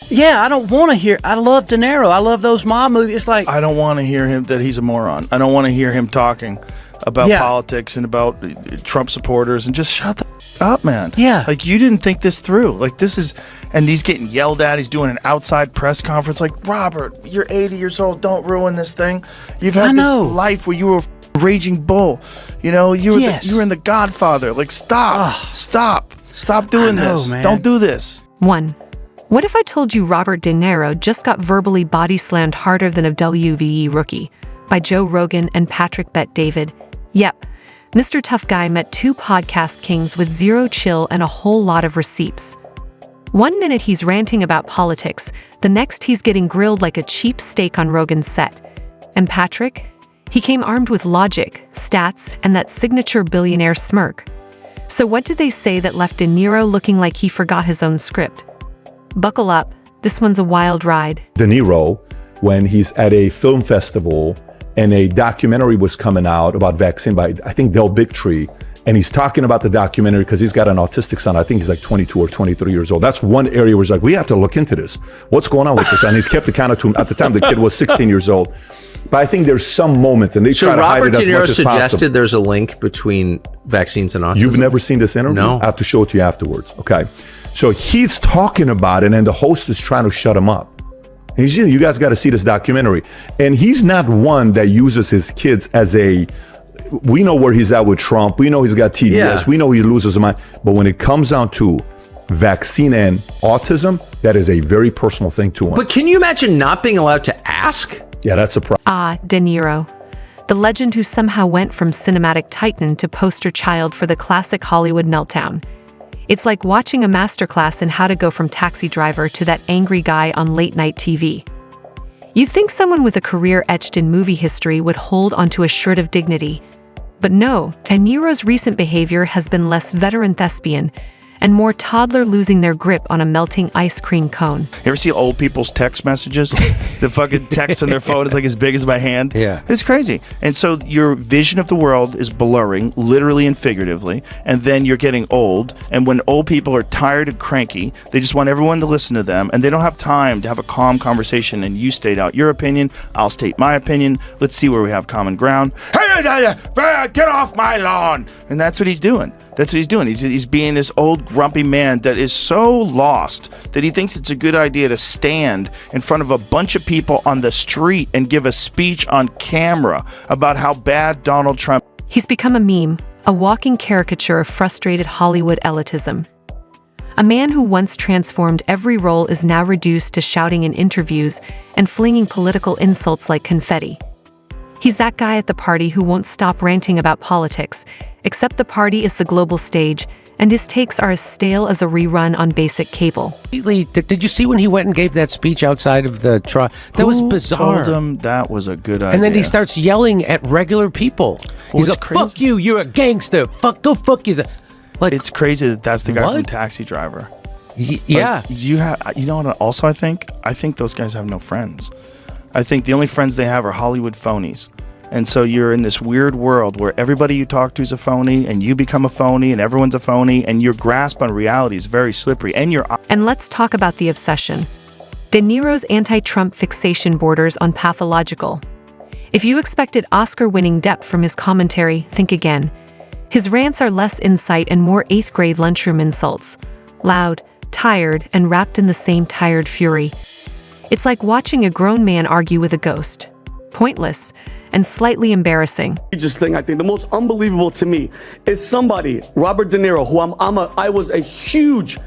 Yeah, I don't want to hear. I love De Niro. I love those mob movies. It's like I don't want to hear him that he's a moron. I don't want to hear him talking about politics and about Trump supporters, and just shut the up, man. Yeah. Like, you didn't think this through. Like, this is, and he's getting yelled at. He's doing an outside press conference. Like, Robert, you're 80 years old. Don't ruin this thing. You've had this life where you were a raging bull. You know, you were in The Godfather. Like, stop doing this. Man. Don't do this. 1. What if I told you Robert De Niro just got verbally body slammed harder than a WVE rookie by Joe Rogan and Patrick Bet-David? Yep. Mr. Tough Guy met 2 podcast kings with zero chill and a whole lot of receipts. 1 minute he's ranting about politics, the next he's getting grilled like a cheap steak on Rogan's set. And Patrick? He came armed with logic, stats, and that signature billionaire smirk. So what did they say that left De Niro looking like he forgot his own script? Buckle up, this one's a wild ride. De Niro, when he's at a film festival and a documentary was coming out about vaccine by, I think, Del Bigtree, and he's talking about the documentary because he's got an autistic son. I think he's like 22 or 23 years old. That's one area where he's like, we have to look into this. What's going on with this? And he's kept the counter to him. At the time, the kid was 16 years old. But I think there's some moments, and they try to hide it as much as possible. So Robert De Niro suggested there's a link between vaccines and autism? You've never seen this interview? No. I have to show it to you afterwards, okay? So he's talking about it, and the host is trying to shut him up. He's, you guys got to see this documentary. And he's not one that uses his kids as a, we know where he's at with Trump. We know he's got TDS. Yeah. We know he loses his mind. But when it comes down to vaccine and autism, that is a very personal thing to him. But can you imagine not being allowed to ask? Yeah, that's a problem. De Niro, the legend who somehow went from cinematic titan to poster child for the classic Hollywood meltdown. It's like watching a masterclass in how to go from taxi driver to that angry guy on late-night TV. You'd think someone with a career etched in movie history would hold onto a shred of dignity. But no, De Niro's recent behavior has been less veteran thespian and more toddler losing their grip on a melting ice cream cone. You ever see old people's text messages? The fucking text on their phone is like as big as my hand. Yeah. It's crazy. And so your vision of the world is blurring, literally and figuratively, and then you're getting old, and when old people are tired and cranky, they just want everyone to listen to them, and they don't have time to have a calm conversation, and you state out your opinion, I'll state my opinion, let's see where we have common ground. Hey, get off my lawn! And that's what he's doing. That's what he's doing. He's being this old grumpy man that is so lost that he thinks it's a good idea to stand in front of a bunch of people on the street and give a speech on camera about how bad Donald Trump. He's become a meme, a walking caricature of frustrated Hollywood elitism. A man who once transformed every role is now reduced to shouting in interviews and flinging political insults like confetti. He's that guy at the party who won't stop ranting about politics, except the party is the global stage, and his takes are as stale as a rerun on basic cable. Did you see when he went and gave that speech outside of the trial? That was bizarre. Told him that was a good idea. And then he starts yelling at regular people. He's like, fuck you, you're a gangster. Go fuck you. Like, it's crazy that that's the guy what? from Taxi Driver. Yeah. Like, you know what also I think those guys have no friends. I think the only friends they have are Hollywood phonies. And so you're in this weird world where everybody you talk to is a phony, and you become a phony, and everyone's a phony, and your grasp on reality is very slippery. And let's talk about the obsession. De Niro's anti-Trump fixation borders on pathological. If you expected Oscar-winning depth from his commentary, think again. His rants are less insight and more 8th grade lunchroom insults. Loud, tired, and wrapped in the same tired fury. It's like watching a grown man argue with a ghost. Pointless and slightly embarrassing. I think the most unbelievable to me is somebody, Robert De Niro, who I was a huge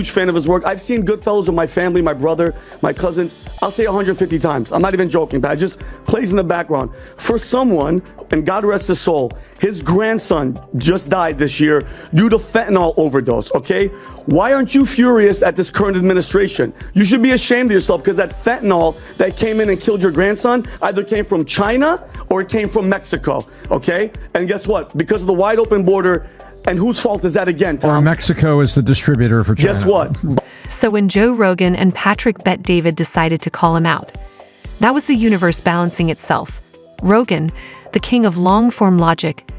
fan of his work. I've seen Goodfellas with my family, my brother, my cousins. I'll say 150 times. I'm not even joking, but it just plays in the background. For someone, and God rest his soul, his grandson just died this year due to fentanyl overdose, okay? Why aren't you furious at this current administration? You should be ashamed of yourself, because that fentanyl that came in and killed your grandson either came from China or it came from Mexico, okay? And guess what? Because of the wide open border, and whose fault is that again, Tom? Or Mexico is the distributor for China. Guess what? So when Joe Rogan and Patrick Bet-David decided to call him out, that was the universe balancing itself. Rogan, the king of long-form logic,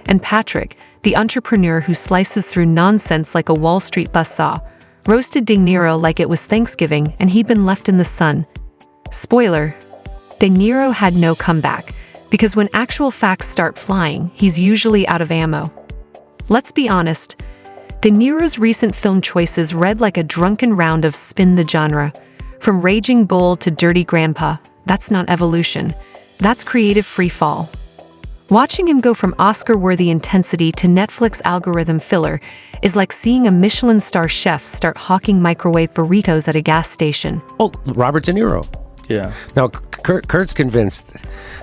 and Patrick, the entrepreneur who slices through nonsense like a Wall Street buzzsaw, roasted De Niro like it was Thanksgiving and he'd been left in the sun. Spoiler, De Niro had no comeback, because when actual facts start flying, he's usually out of ammo. Let's be honest, De Niro's recent film choices read like a drunken round of spin the genre. From Raging Bull to Dirty Grandpa, that's not evolution. That's creative freefall. Watching him go from Oscar-worthy intensity to Netflix algorithm filler is like seeing a Michelin star chef start hawking microwave burritos at a gas station. Oh, Robert De Niro. Yeah. Now, Kurt's convinced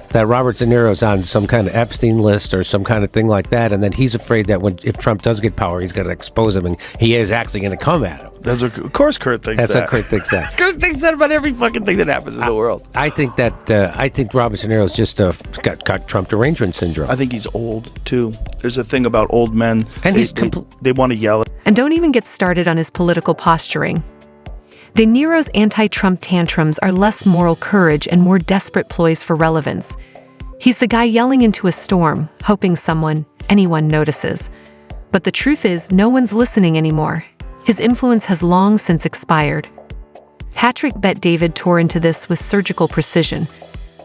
that Robert De Niro's on some kind of Epstein list or some kind of thing like that, and then he's afraid that if Trump does get power, he's going to expose him, and he is actually going to come at him. Of course Kurt thinks That's that. what Kurt thinks that. Kurt thinks that about every fucking thing that happens in the world. I think Robert De Niro's just got Trump derangement syndrome. I think he's old, too. There's a thing about old men. And they want to yell. And don't even get started on his political posturing. De Niro's anti-Trump tantrums are less moral courage and more desperate ploys for relevance. He's the guy yelling into a storm, hoping anyone notices. But the truth is, no one's listening anymore. His influence has long since expired. Patrick Bet-David tore into this with surgical precision.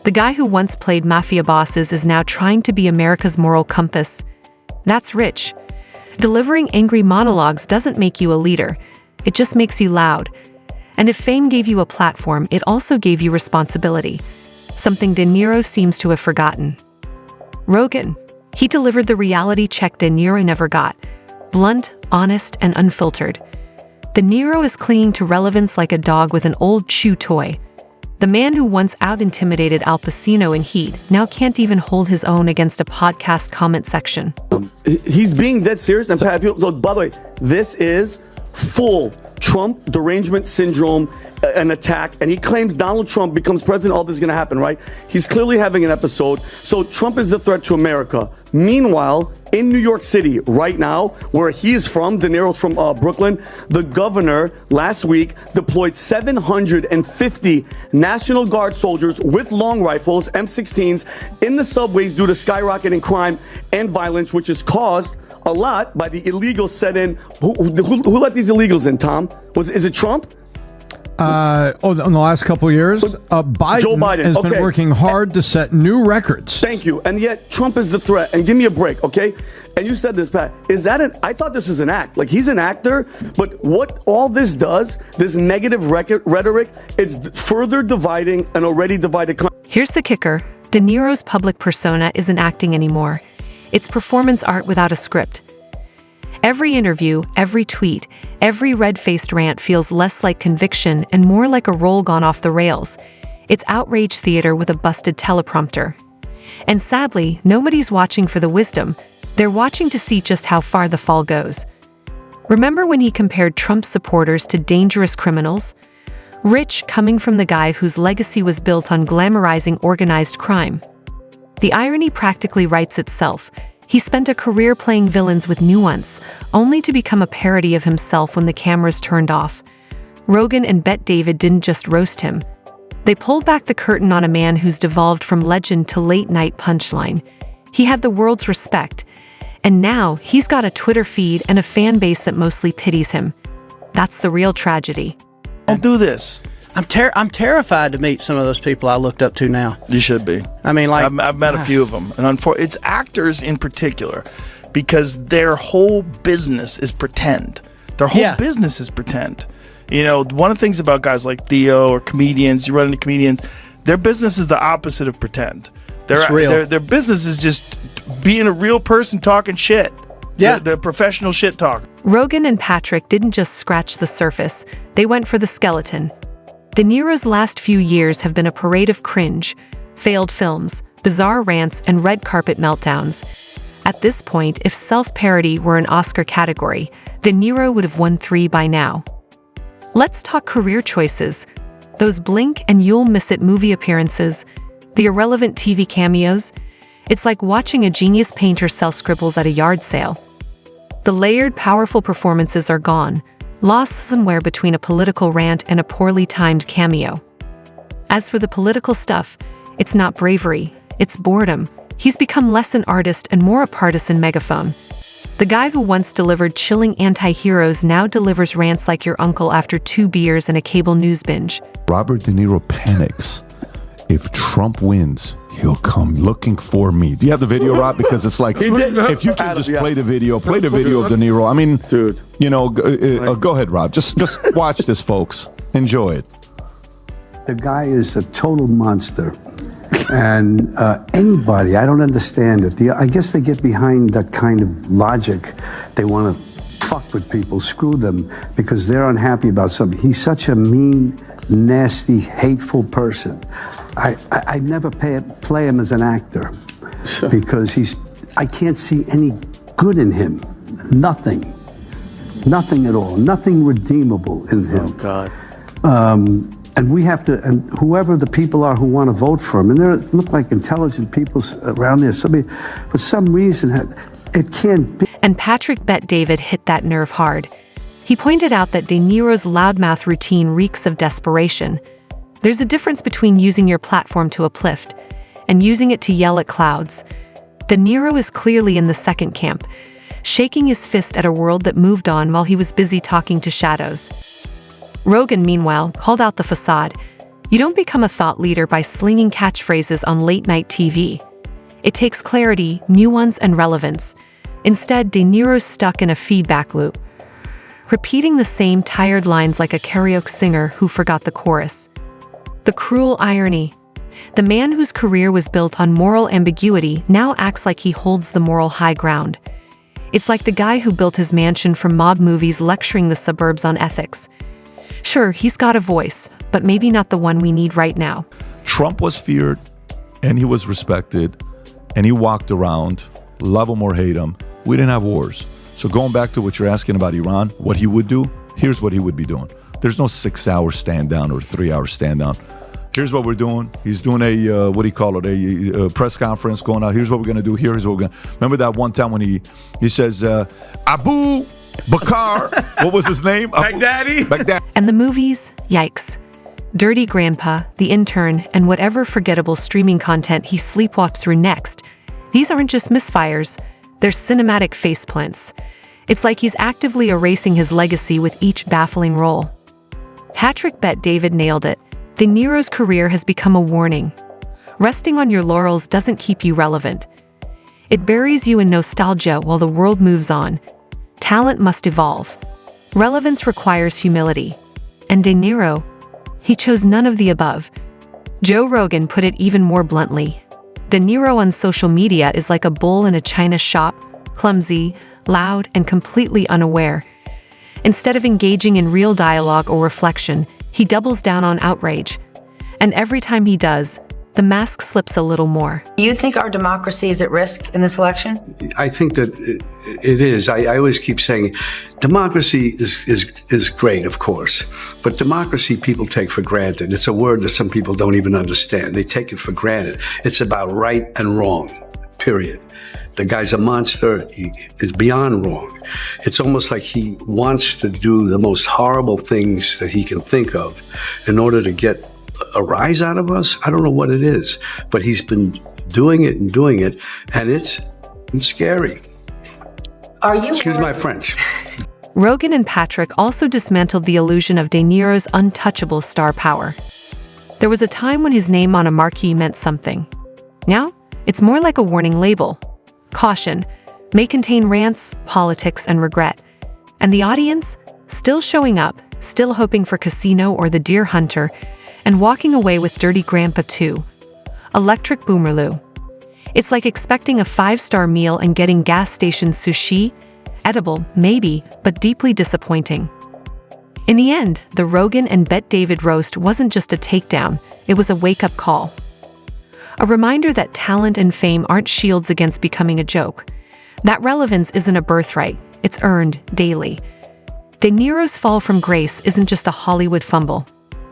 The guy who once played mafia bosses is now trying to be America's moral compass. That's rich. Delivering angry monologues doesn't make you a leader. It just makes you loud. And if fame gave you a platform, it also gave you responsibility. Something De Niro seems to have forgotten. Rogan. He delivered the reality check De Niro never got. Blunt, honest, and unfiltered. De Niro is clinging to relevance like a dog with an old chew toy. The man who once out-intimidated Al Pacino in Heat now can't even hold his own against a podcast comment section. He's being dead serious. And by the way, this is full Trump derangement syndrome, an attack, and he claims Donald Trump becomes president, all this is going to happen, right? He's clearly having an episode. So Trump is the threat to America. Meanwhile, in New York City right now, where he is from, De Niro's from Brooklyn, the governor last week deployed 750 National Guard soldiers with long rifles, M16s, in the subways due to skyrocketing crime and violence, which is caused a lot by the illegals set in. Who let these illegals in, Tom? Is it Trump? In the last couple of years, Joe Biden has been working hard to set new records. Thank you. And yet Trump is the threat. And give me a break, okay? And you said this, Pat. I thought this was an act. Like, he's an actor, but what all this does, this negative rhetoric, it's further dividing an already divided country. Here's the kicker. De Niro's public persona isn't acting anymore. It's performance art without a script. Every interview, every tweet, every red-faced rant feels less like conviction and more like a role gone off the rails. It's outrage theater with a busted teleprompter. And sadly, nobody's watching for the wisdom. They're watching to see just how far the fall goes. Remember when he compared Trump's supporters to dangerous criminals? Rich coming from the guy whose legacy was built on glamorizing organized crime. The irony practically writes itself. He spent a career playing villains with nuance, only to become a parody of himself when the cameras turned off. Rogan and Bet-David didn't just roast him. They pulled back the curtain on a man who's devolved from legend to late-night punchline. He had the world's respect, and now he's got a Twitter feed and a fan base that mostly pities him. That's the real tragedy. Don't do this. I'm terrified to meet some of those people I looked up to now. You should be. I mean, like, I've met a few of them, and it's actors in particular, because their whole business is pretend. Their whole business is pretend. You know, one of the things about guys like Theo or comedians, you run into comedians, their business is the opposite of pretend. Their business is just being a real person talking shit. Yeah, the professional shit talk. Rogan and Patrick didn't just scratch the surface; they went for the skeleton. De Niro's last few years have been a parade of cringe, failed films, bizarre rants, and red carpet meltdowns. At this point, if self-parody were an Oscar category, De Niro would have won 3 by now. Let's talk career choices. Those blink and you'll miss it movie appearances, the irrelevant TV cameos. It's like watching a genius painter sell scribbles at a yard sale. The layered, powerful performances are gone, lost somewhere between a political rant and a poorly timed cameo. As for the political stuff, it's not bravery, it's boredom. He's become less an artist and more a partisan megaphone. The guy who once delivered chilling anti-heroes now delivers rants like your uncle after 2 beers and a cable news binge. Robert De Niro panics. If Trump wins, he'll come looking for me. Do you have the video, Rob? Because it's like, if you can just play the video of De Niro. I mean, dude, you know, go ahead, Rob. Just watch this, folks. Enjoy it. The guy is a total monster. And anybody, I don't understand it. I guess they get behind that kind of logic. They want to fuck with people, screw them, because they're unhappy about something. He's such a mean, nasty, hateful person. I never play him as an actor because I can't see any good in him. Nothing at all. Nothing redeemable in him. Oh, God. And we have to, and whoever the people are who want to vote for him, and there look like intelligent people around there. Somebody, for some reason, it can't be. And Patrick Bet David hit that nerve hard. He pointed out that De Niro's loudmouth routine reeks of desperation. There's a difference between using your platform to uplift and using it to yell at clouds. De Niro is clearly in the second camp, shaking his fist at a world that moved on while he was busy talking to shadows. Rogan, meanwhile, called out the facade. You don't become a thought leader by slinging catchphrases on late-night TV. It takes clarity, nuance, and relevance. Instead, De Niro's stuck in a feedback loop, repeating the same tired lines like a karaoke singer who forgot the chorus. The cruel irony. The man whose career was built on moral ambiguity now acts like he holds the moral high ground. It's like the guy who built his mansion from mob movies lecturing the suburbs on ethics. Sure, he's got a voice, but maybe not the one we need right now. Trump was feared, and he was respected, and he walked around, love him or hate him. We didn't have wars. So going back to what you're asking about Iran, what he would do, here's what he would be doing. There's no 6-hour stand down or 3-hour stand down. Here's what we're doing. He's doing a, what do you call it, a press conference going out. Here's what we're going to do. Here's what we're going to... Remember that one time when he says, Abu Bakar, what was his name? Baghdadi. And the movies? Yikes. Dirty Grandpa, The Intern, and whatever forgettable streaming content he sleepwalked through next. These aren't just misfires. They're cinematic faceplants. It's like he's actively erasing his legacy with each baffling role. Patrick Bet David nailed it. De Niro's career has become a warning. Resting on your laurels doesn't keep you relevant. It buries you in nostalgia while the world moves on. Talent must evolve. Relevance requires humility. And De Niro, he chose none of the above. Joe Rogan put it even more bluntly. De Niro on social media is like a bull in a china shop, clumsy, loud, and completely unaware. Instead of engaging in real dialogue or reflection, he doubles down on outrage. And every time he does, the mask slips a little more. Do you think our democracy is at risk in this election? I think that it is. I always keep saying democracy is great, of course, but democracy people take for granted. It's a word that some people don't even understand. They take it for granted. It's about right and wrong, period. The guy's a monster. He is beyond wrong. It's almost like he wants to do the most horrible things that he can think of in order to get a rise out of us. I don't know what it is, but he's been doing it, and it's scary. Are you? Excuse my French. Rogan and Patrick also dismantled the illusion of De Niro's untouchable star power. There was a time when his name on a marquee meant something. Now, it's more like a warning label. Caution, may contain rants, politics, and regret. And the audience? Still showing up, still hoping for Casino or The Deer Hunter, and walking away with Dirty Grandpa 2. Electric Boomerloo. It's like expecting a 5-star meal and getting gas station sushi. Edible, maybe, but deeply disappointing. In the end, the Rogan and Bet David roast wasn't just a takedown, it was a wake-up call. A reminder that talent and fame aren't shields against becoming a joke. That relevance isn't a birthright, it's earned daily. De Niro's fall from grace isn't just a Hollywood fumble.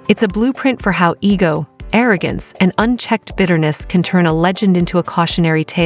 It's a blueprint for how ego, arrogance, and unchecked bitterness can turn a legend into a cautionary tale.